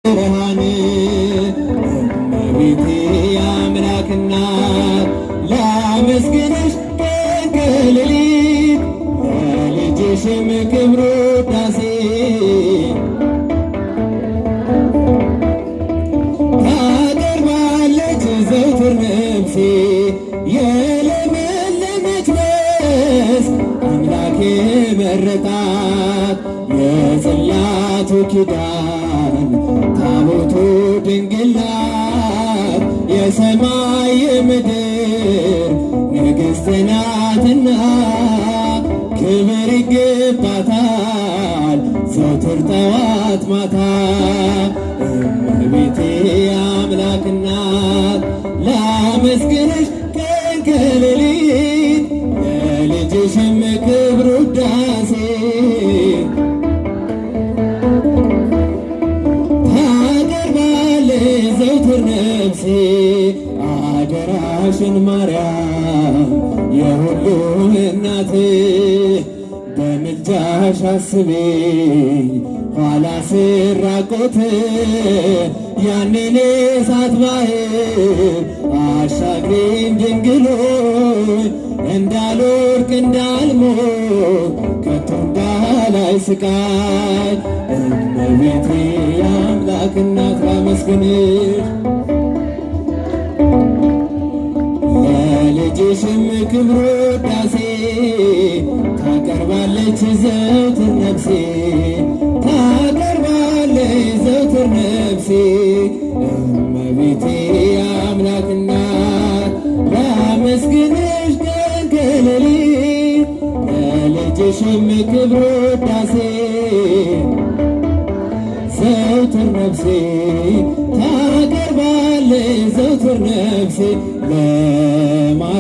ብርሃን እመቤቴ የአምላክ እናት ላመስግንሽ ቀን ከሌሊት ለልጅሽም ክብር ውዳሴ ታቀርባለች ዘወትር ነፍሴ የለመለመች መስክ አምላኬ መረጣት የጽላቱ ኪዳን ታቦቱ ድንግል ናት የሰማይ የምድር ንግሥት ናትና ክብር ይገባታል ዘወትር ጠዋት ማታ እመቤቴ የአምላክ እናት ላመስግንሽ ቀን ከሌሊት ለልጅሽም ክብር ውዳሴ ታቀርባለች ዘወትር ነፍሴ አደራሽን ማርያም የሁሉ እናት በምልጃሽ አስቤኝ ኋላ ስራቆት ያንን እሳት ባህር አሻግሪኝ ድንግሎይ እንዳልወድቅ እንዳልሞት ከቶ እንዳላይ ስቃይ እመቤቴ የአምላክ እናት ላመስግንሽ ለልጅሽም ክብር ውዳሴ ታቀርባለች ዘወትር ነፍሴ ታቀርባለች ዘወትር ነፍሴ እመቤቴ የአምላክ እናት ላመስግንሽ ቀን ከሌሊት ለልጅሽም ክብር ውዳሴ ዘወትር ነፍሴ ታቀርባለች ዘወትር ነፍሴ ለማርያም